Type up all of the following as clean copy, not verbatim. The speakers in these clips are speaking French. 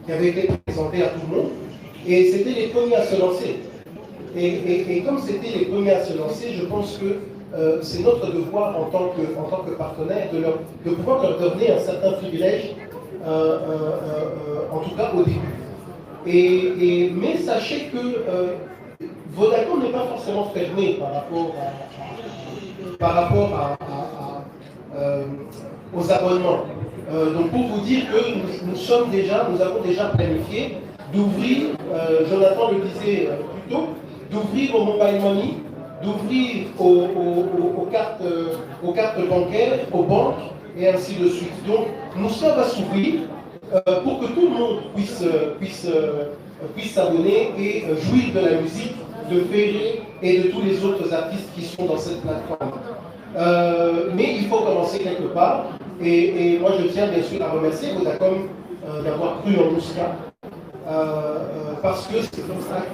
qui avait été présenté à tout le monde. Et c'était les premiers à se lancer. Et comme c'était les premiers à se lancer, je pense que c'est notre devoir en tant que partenaire de pouvoir leur donner un certain privilège, en tout cas au début. Mais sachez que Vodacom n'est pas forcément fermé par rapport aux abonnements. Donc pour vous dire que nous avons déjà planifié d'ouvrir, Jonathan le disait plus tôt, d'ouvrir au mobile money, d'ouvrir aux cartes bancaires, aux banques, et ainsi de suite. Donc, nous ça va s'ouvrir pour que tout le monde puisse s'abonner et jouir de la musique de Ferré et de tous les autres artistes qui sont dans cette plateforme. Mais il faut commencer quelque part, et moi je tiens bien sûr à remercier Vodacom d'avoir cru en Mouska. Parce que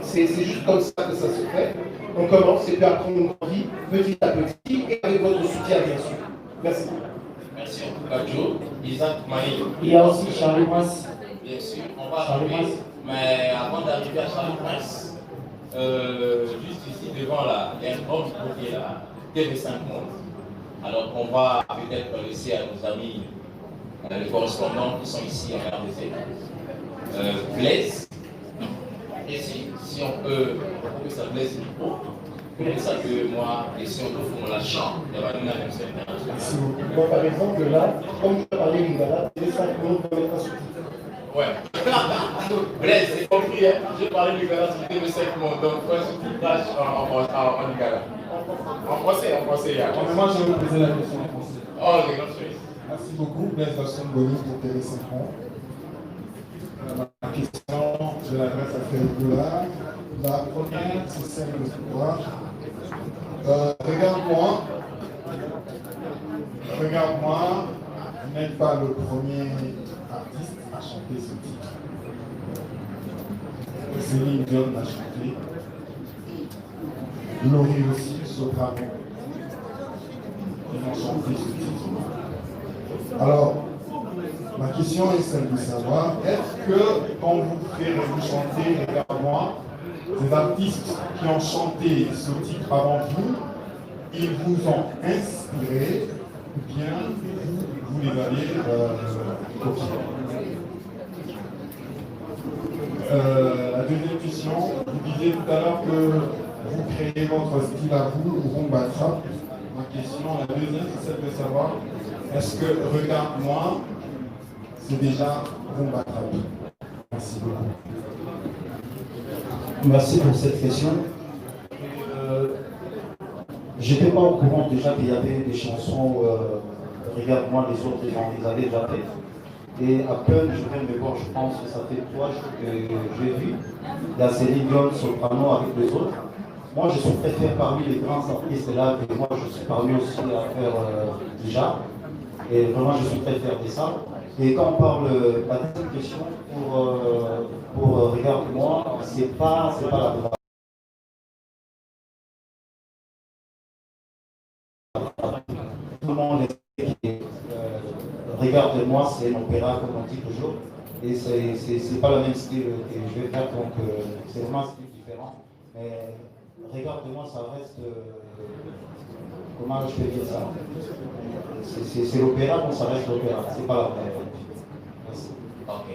c'est juste comme ça que ça se fait. On commence et puis après on grandit petit à petit et avec votre soutien bien sûr. Merci. Merci en tout cas Joe. Isaac Maï. Il y a aussi Charlie Prince. Bien sûr, on va arriver. Mais avant d'arriver à Charlie Prince, juste ici devant là, il y a une grande qui est là, TV5 Monde. Alors on va peut-être laisser à nos amis, les correspondants qui sont ici à RDC. Blaise, et si on peut, pour que ça Blaise le micro, pour ça que moi, et si on trouve qu'on la chante, il y aura une annonce internationale. Moi par exemple là, comme je parlais Lingala, les 5 minutes de mettre un sous-titre. Ouais. Blaise, c'est compris, hein? Je parlais Lingala sur TV5 Monde, donc un sous-titrage en Lingala. En français, yeah. Moi je vais vous poser la question en français. Oh, les grands choses. Merci beaucoup, Blaise Basson-Boni pour TV5 Monde. Ma question, je l'adresse à Fergoula. La première, c'est celle de pouvoir. Regarde-moi, vous n'êtes pas le premier artiste à chanter ce titre. Céline Dion l'a chanté. Laurie aussi, soprano. Ils ont chanté ce titre. Alors, ma question est celle de savoir, est-ce que quand vous chantez Regarde-moi, les artistes qui ont chanté ce titre avant vous, ils vous ont inspiré ou bien vous les avez copiés? La deuxième question, vous disiez tout à l'heure que vous créez votre style à vous, Rumba Trap. Ma question, la deuxième, c'est celle de savoir, est-ce que Regarde-moi, c'est déjà Rumba Trap? Merci beaucoup. Merci pour cette question. Je n'étais pas au courant déjà qu'il y avait des chansons Regarde-moi, les autres ils avaient déjà fait. Et à peine je viens de voir, je pense que ça fait 3 jours que j'ai vu la Céline Dion soprano avec les autres. Moi je suis préféré parmi les grands artistes là, et moi je suis parmi aussi à faire déjà. Et vraiment je suis très fier de ça. Et quand on parle de la deuxième question pour Regarde-moi, c'est pas la vraie. Tout le monde est Regarde-moi, c'est un opéra comme on dit toujours. Et c'est pas le même style que je vais faire, donc c'est vraiment un style différent. Mais Regarde-moi, ça reste. Comment je peux dire ça? C'est l'opéra, donc ça reste l'opéra, c'est pas la vraie. Merci. Ok.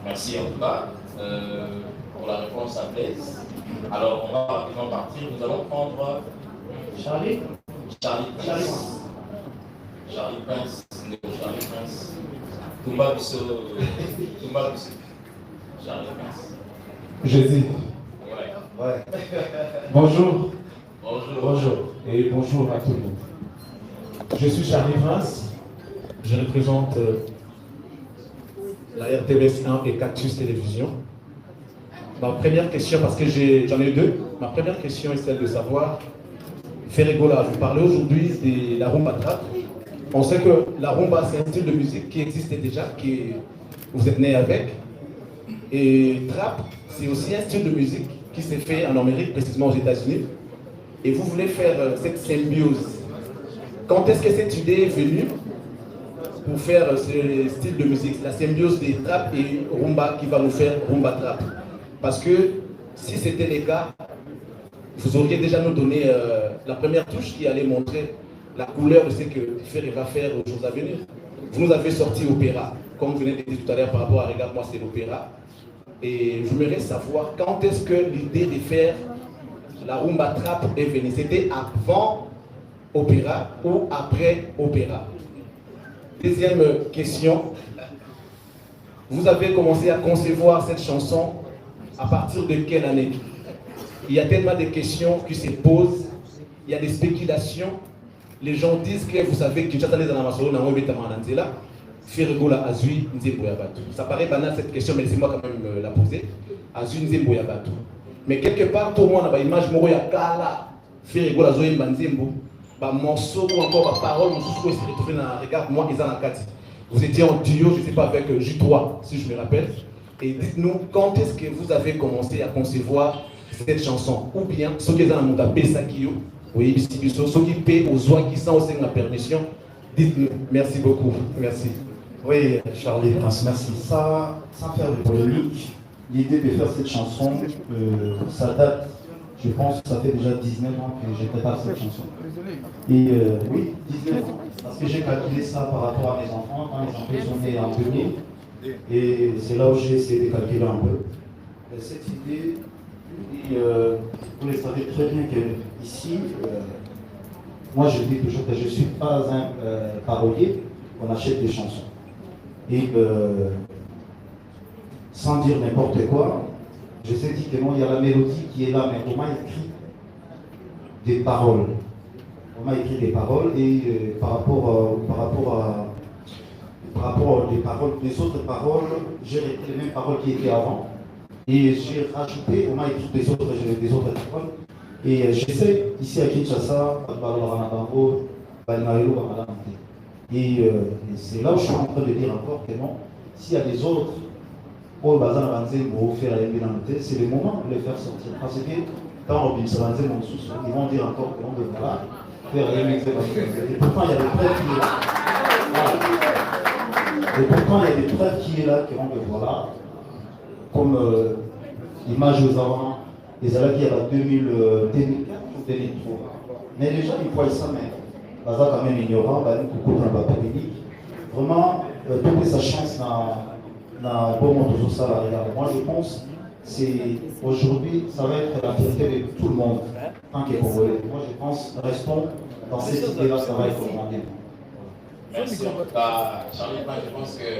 Merci en tout cas pour la réponse à Blaise. Alors on va rapidement partir. Nous allons prendre Charlie Prince. Charlie Prince. Toumba Bissot. Charlie Prince. Jésus. Ouais. Bonjour. Bonjour. Et bonjour à tout le monde. Je suis Charlie Prince. Je représente la RTVS 1 et Cactus Télévision. Ma première question, parce que j'en ai deux, ma première question est celle de savoir, Ferregola, vous parlez aujourd'hui de la rumba trap. On sait que la rumba, c'est un style de musique qui existait déjà, vous êtes né avec. Et trap, c'est aussi un style de musique qui s'est fait en Amérique, précisément aux États-Unis. Et vous voulez faire cette symbiose. Quand est-ce que cette idée est venue pour faire ce style de musique, la symbiose des trap et rumba qui va nous faire rumba trap. Parce que si c'était le cas, vous auriez déjà nous donné la première touche qui allait montrer la couleur de ce que Ferré va faire aux jours à venir. Vous nous avez sorti opéra, comme vous venez de dire tout à l'heure par rapport à Regarde-moi, c'est l'opéra. Et je voudrais savoir quand est-ce que l'idée de faire la rumba trap est venue. C'était avant opéra ou après opéra? Deuxième question, vous avez commencé à concevoir cette chanson à partir de quelle année? Il y a tellement de questions qui se posent, il y a des spéculations. Les gens disent que vous savez que Kinshasa les Anamasoro n'a pas été là. Ferregola Azui Nzembo Yabatu. Ça paraît banal cette question, mais laissez-moi quand même la poser. Azui Nzembo Yabatu. Mais quelque part, tout le monde a une image de Kala, Ferregola Azui Nzembo. Un morceau ou encore une parole, on se retrouve dans Regarde-moi, ils en ont 4. Vous étiez en duo, je ne sais pas, avec J3, si je me rappelle. Et dites-nous, quand est-ce que vous avez commencé à concevoir cette chanson? Ou bien, ceux qui ont monté Sakio, oui, ceux qui paient aux oies qui sont aussi la permission, dites-nous. Merci beaucoup. Merci. Oui, Charlie Prince, merci. Ça, sans faire de polémique, l'idée de faire cette chanson, ça date, je pense que ça fait déjà 19 ans que je prépare cette chanson. Et oui, 19 ans. Parce que j'ai calculé ça par rapport à mes enfants, quand les enfants sont nés en 2000. Et c'est là où j'ai essayé de calculer un peu. Et cette idée, vous le savez très bien qu'ici, moi je dis toujours que je ne suis pas un parolier, on achète des chansons. Et sans dire n'importe quoi, je sais dire que non, il y a la mélodie qui est là, mais on m'a écrit des paroles. On m'a écrit des paroles et par rapport aux paroles, les autres paroles, j'ai repris les mêmes paroles qui étaient avant. Et j'ai rajouté, on m'a écrit des autres paroles. Et j'essaie ici à Kinshasa, et c'est là où je suis en train de dire encore que non, s'il y a des autres, c'est le moment de les faire sortir. Parce que quand on dit ils vont dire encore que non, de voilà, faire aimer. Et pourtant, il y a des preuves qui est là. Voilà. Et pourtant, il y a des preuves qui est là, qui vont de voilà, comme l'image aux avant, les alliés qui y a 2004 ou 2003. Mais les gens, ils voient ça, mais Baza quand même ignorant, beaucoup dans la pandémie. Vraiment, toute sa chance dans bon monde de ça. Moi, je pense que aujourd'hui, ça va être la fierté de tout le monde, tant qu'il est congolais. Moi, je pense, restons dans cette idée-là, ça va être commandé. Merci en tout cas, Charlie. Je pense que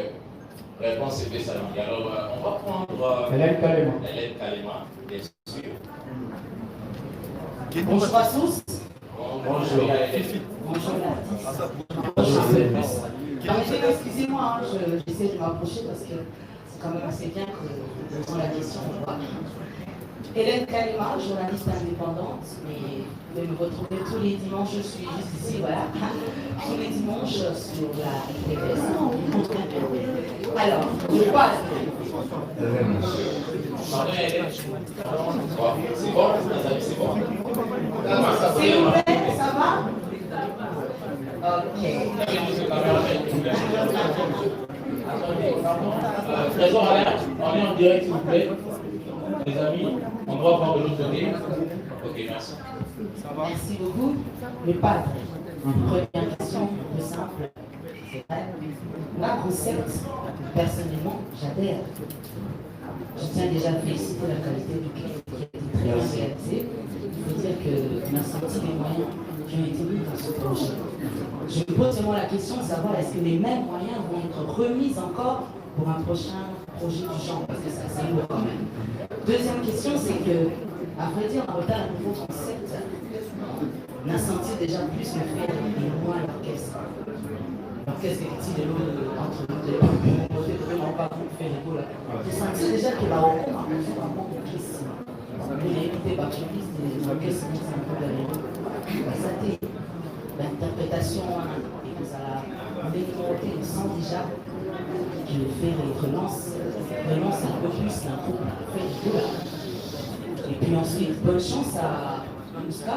la réponse était ça. Alors, on va prendre Hélène Kalema. Hélène Kalema, bien sûr. Bonjour à tous. Bonjour. Excusez-moi, j'essaie de m'approcher parce que c'est quand même assez bien que je prends la question. Hélène Kalema, journaliste indépendante, mais vous pouvez me retrouver tous les dimanches, je suis juste ici, voilà, tous les dimanches sur la TVS. Alors, je crois C'est bon, c'est bon. S'il vous plaît, ça va? Ok. Trésor Alain, on est en direct, s'il vous plaît. Les amis, on doit voir de l'autre côté. Ok, merci. Merci beaucoup. Le padre, première question, plus simple. C'est vrai. La recette, personnellement, j'adhère. Je tiens déjà à féliciter la qualité du clip qui a été très bien réalisé. Il faut dire qu'on a senti les moyens qui ont été mis dans ce projet. Je me pose seulement la question de savoir est-ce que les mêmes moyens vont être remis encore pour un prochain projet du genre, parce que c'est lourd quand même. Deuxième question, c'est que, à vrai dire, en retard, un nouveau concept, on a senti déjà plus le fait et moins l'orchestre. L'orchestre est entre nous, vraiment pas vous faire les là. J'ai senti déjà que la rencontre a reçu un bon orchestre. Il est invité par checklist des orchestres qui sont un peu derrière. Ça a été l'interprétation et que ça a démonté, on sent déjà que le fait relance un peu plus l'intro. Et puis ensuite, bonne chance à Mouska.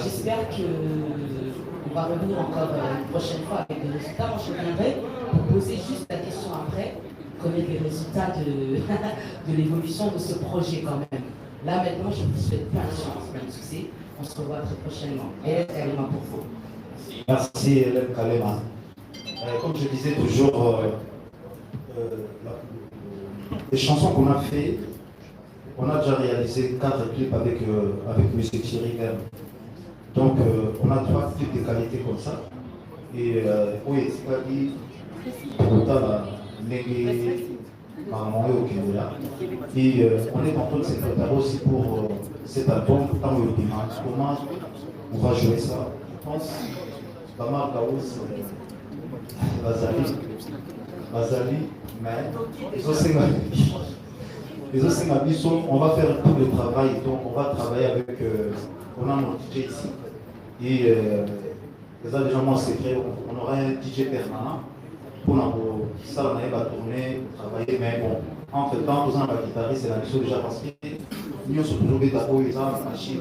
J'espère qu'on va revenir encore une prochaine fois avec des résultats. Moi, je reviendrai pour poser juste la question après, connaître les résultats de l'évolution de ce projet quand même. Là, maintenant, je vous souhaite plein de chance, plein de succès. On se revoit très prochainement. Et Kalema pour vous. Merci Hélène Kalema. Comme je disais toujours, les chansons qu'on a fait, on a déjà réalisé 4 clips avec M. Thierry Ghem. Donc on a 3 clips de qualité comme ça. Et oui, c'est pas dit, et on est en train de se préparer aussi pour cet album, tant le dimanche. Comment on va jouer ça? Je pense, pas mal Kaous, Bazali, mais les autres on va faire tout le travail, donc on va travailler avec, on a notre DJ ici, et les gens m'ont secret, on aura un DJ permanent pour ça, on va tourner, travailler, mais bon, entre temps, nous avons la guitariste et la mission déjà parce que nous sommes toujours des tabous, ils ont la machine,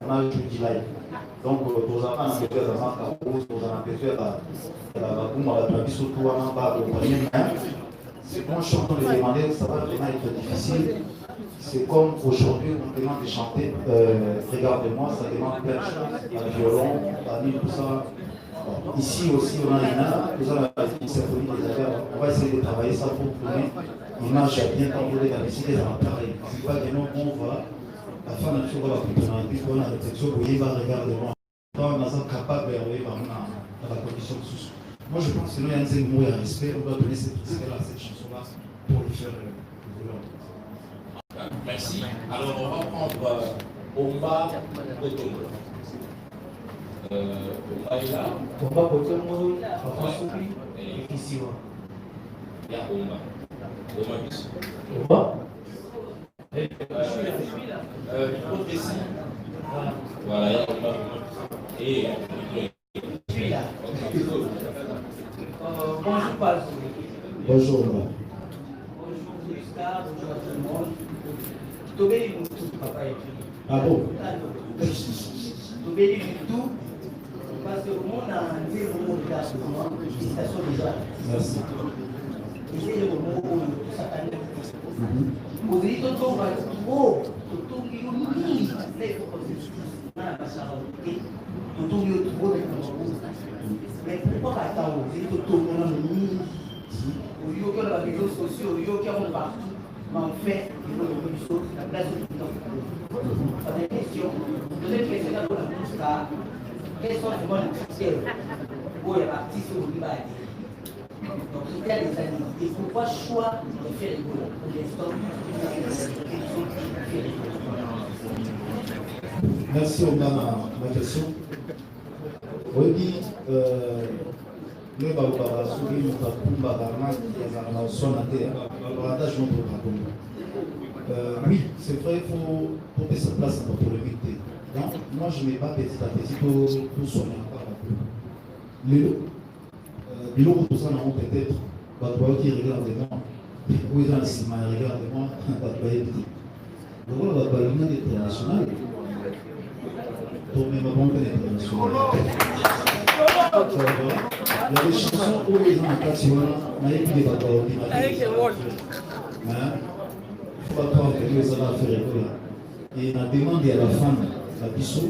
on a joué du live. Donc, nous avons un peu de temps, nous avons un peu de c'est bon, chanter les demander, ça va vraiment être difficile. C'est comme aujourd'hui, on demande de chanter, regarde-moi, ça demande plein de choses, un violon, tout ça. Ici aussi, on a une symphonie des affaires. On va essayer de travailler ça pour donner l'image à bien contrôler la musique des appareils. C'est pas que nous, on va, la fin de la chose, on va plutôt et puis on a la texture, il va regarder moi. On est capable de regarder dans la condition de sous. Moi, je pense que nous, il y a un mot et un respect, on doit donner cette chanson-là pour le faire évoluer. Merci. Alors, on va prendre Omba Kotomo. Omba est là. Omba Kotomo, Papa Soupli, et ici. Il y a Omba. Omba Bissou. Omba. Je suis là. Trop précis. Voilà, il y a Omba. Et je suis là. Bonjour, Pazou. Bonjour. Bonjour, Justin. Bonjour à tout le monde. Tobé, tout, papa et Ah bon? Tobé, tout. Parce que le monde a un zéro de la félicitations déjà. Merci. Et c'est le moment où ça t'a dit. Vous dites tout le temps, oh, tout le monde, c'est mais pourquoi attendre? Vous dites tout le monde, au lieu que les réseaux sociaux, au lieu qu'il y a partout, mais en fait, il faut le réseau, la place de tout le temps. Première question. Deuxième question, là, pour la musique, quels sont les bons critères pour les artistes au Liban? Donc, critères des années. Et pourquoi choix de faire les cours pour l'instant? Merci Omba ma question. Oui, nous avons souris notre combat d'armes qui est son avantage oui, c'est vrai, il faut que ça place pour le vite. Donc, moi, je ne mets pas petit à petit pour soigner encore un peu. Les lots pour ça, peut-être, qui regarde moi, où ils ont un ciment, regarde moi, donc, on va parler international. Pour mes mamans internationales. Il y a des chansons où les gens en cas, on a écouté des batailles ordinaires. Il faut pas croire que les gens faire école. Et on a demandé à la femme, la Bissou,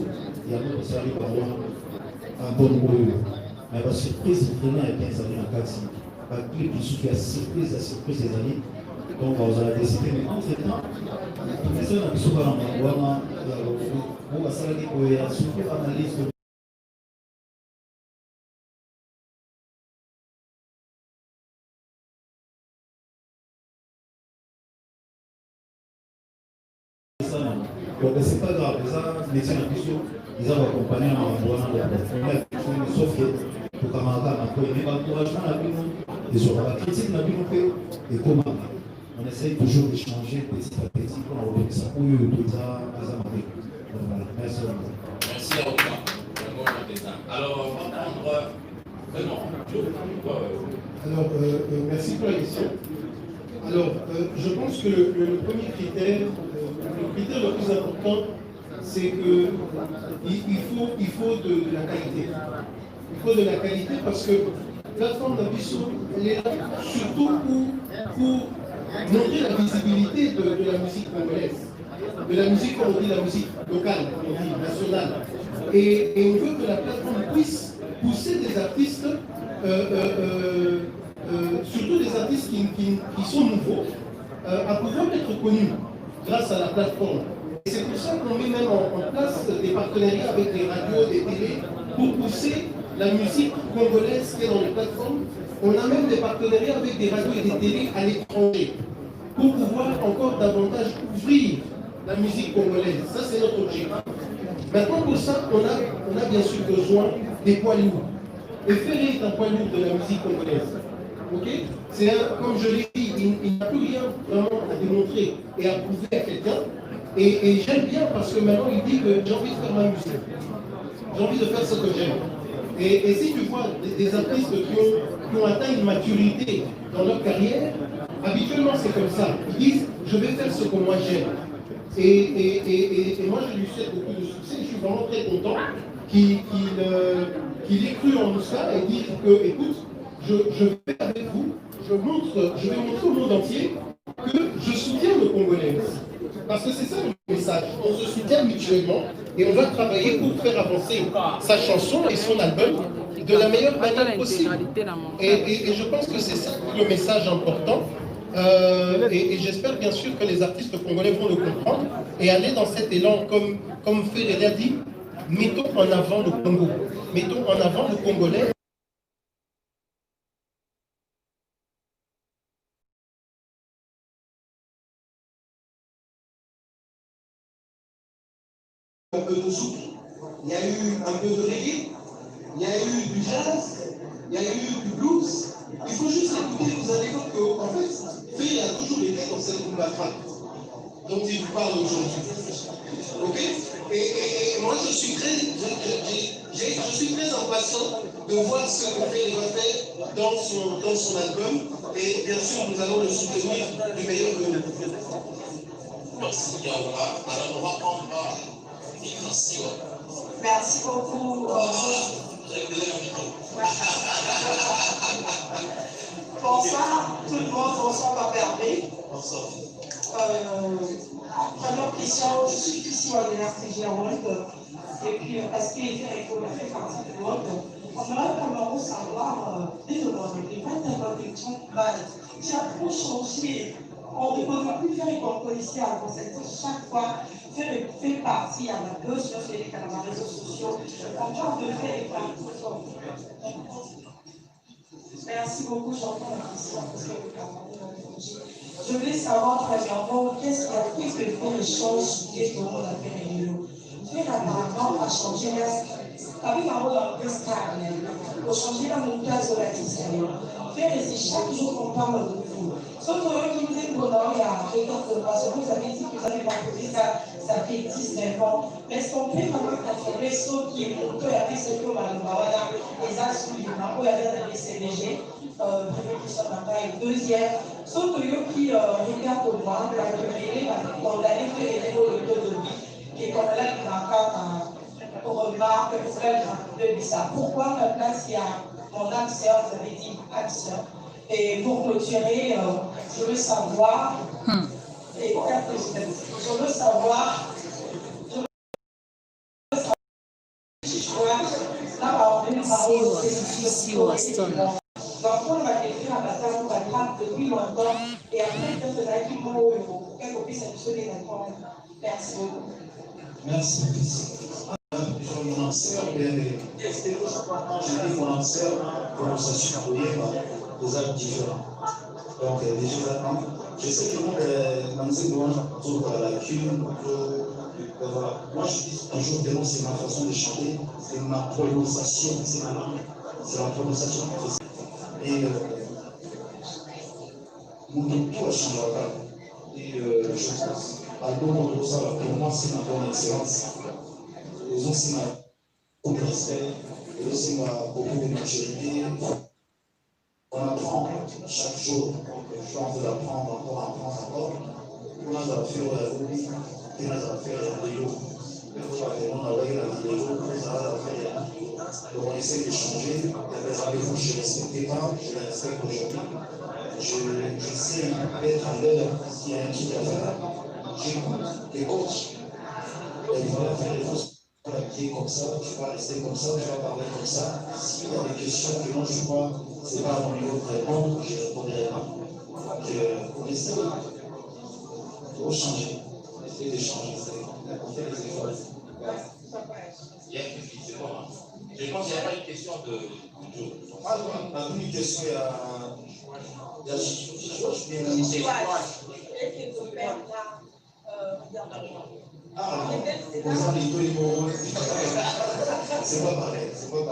il y a un autre service par un bon mot. Mais la surprise, vraiment, il y a 15 années en cas. La clé Bissou qui a surprise des années. Donc, on a décidé, mais entre-temps, les gens qui sont dans la on va s'arrêter pour la analyse de donc c'est pas grave, les médecins ils ont accompagné à sauf que pour camarades, mais l'encouragement ils auront la critique et comment on essaye toujours d'échanger petit à petit pour avoir ça pour eux merci. Merci à vous. Alors, on va prendre. Alors, merci pour la question. Alors, je pense que le premier critère, le critère le plus important, c'est que il faut de la qualité. Il faut de la qualité parce que la plateforme d'ambition, elle est là surtout pour montrer la visibilité de la musique congolaise, de la musique, comme on dit, la musique locale, comme on dit, nationale. Et on veut que la plateforme puisse pousser des artistes, surtout des artistes qui sont nouveaux, à pouvoir être connus grâce à la plateforme. Et c'est pour ça qu'on met même en place des partenariats avec des radios, des télés, pour pousser la musique congolaise qui est dans les plateformes. On a même des partenariats avec des radios et des télés à l'étranger, pour pouvoir encore davantage ouvrir la musique congolaise. Ça, c'est notre objectif. Maintenant, pour ça, on a bien sûr besoin des poids lourds. Et Ferré est un poids lourd de la musique congolaise. Okay, comme je l'ai dit, il n'a plus rien vraiment à démontrer et à prouver à quelqu'un. Et j'aime bien parce que maintenant il dit que j'ai envie de faire ma musique. J'ai envie de faire ce que j'aime. Et si tu vois des artistes qui ont atteint une maturité dans leur carrière, habituellement c'est comme ça. Ils disent je vais faire ce que moi j'aime. Et moi je lui souhaite beaucoup de succès. Je suis vraiment très content qu'il ait cru en nous ça et dire que écoute, je vais avec vous, je vais montrer au monde entier que je soutiens le Congolais. Parce que c'est ça le message. On se soutient mutuellement et on va travailler pour faire avancer sa chanson et son album de la meilleure manière possible. Et je pense que c'est ça le message important. Et j'espère bien sûr que les artistes congolais vont le comprendre et aller dans cet élan, comme Ferré a dit, mettons en avant le Congo. Mettons en avant le Congolais. Un peu de zouk, il y a eu un peu de reggae, il y a eu du jazz, il y a eu du blues. Il faut juste écouter, vous allez voir qu'en fait, Ferré a toujours été dans cette rumba track dont il vous parle aujourd'hui. Ok? Et moi je suis très impatient de voir ce que Ferré va faire dans son album. Et bien sûr, nous allons le soutenir du meilleur de nous. Merci, Yaoura. Alors on va prendre merci beaucoup. Bonsoir tout le monde, bonsoir Pape-Hervé. Bonsoir. Première question, je suis ici à l'Université World et puis parce qu'il fait partie du World. On aimerait vraiment savoir, désolé, tu as trop changé. On ne peut plus faire une composition à concept chaque fois, fait partie à la gauche, sur les réseaux sociaux. On parle de faire et partout. Merci beaucoup, j'entends la question parce que je voulais savoir premièrement qu'est-ce que fait les choses qui est dans la période. Fait apparemment a changé avec un rôle un peu stable, pour changer la montage de l'artiste. Faire ici chaque jour qu'on parle de vous. Sauf que qui vous êtes bonheur, il y a vous avez dit que vous avez composé ça fait 19 ans. Mais est-ce qu'on peut vraiment confirmer ce qui est pour toi avec ce que Malumbawana, les axes où il y a des CDG, première question de taille. Deuxième, sauf que qui regarde au moins, on allait faire le taux de vie, et qu'on a là on remarque que vous avez ça. Pourquoi maintenant il y a mon axe-sœur, vous avez dit axe-sœur. Et pour clôturer, je veux savoir, et je veux savoir, là, on est donc, on va écrire à bataille, on va prendre depuis longtemps, et après, peut-être que là, pour qu'on puisse absolument répondre. Merci beaucoup. Merci. Mon ancien, j'ai dit mon ancien, comment ça se fait des actes différents. Donc, déjà, je sais que la musique doit être la cune. Moi, je dis toujours que c'est ma façon de chanter, c'est ma prononciation, c'est ma langue, c'est la prononciation que je fais. Et mon tout a changé. Et je pense, à pour ça, pour moi, c'est ma bonne excellence. Et aussi, beaucoup de respect, et aussi beaucoup de maturité. On apprend chaque jour, donc je pense d'apprendre encore. On a affaire à la vie, on a affaire à la vie. on a envoyé la vidéo, on essaie de changer. Il y avait rendez-vous, je ne respectais pas, je le respecte aujourd'hui. J'essaie d'être à l'heure s'il y a un truc à faire. J'écoute les coachs. Ils vont faire les fausses habillés comme ça, tu vas rester comme ça, tu vas parler comme ça. S'il y a des questions que moi je crois, ce n'est pas à mon niveau de répondre, je ne répondrai pas. On essaie de changer. On essaie de changer. On fait des efforts. Il y a une question. Je pense qu'il n'y a pas une question de. Ah non, pas une question, il y a. Il y a ah, c'est pas pareil.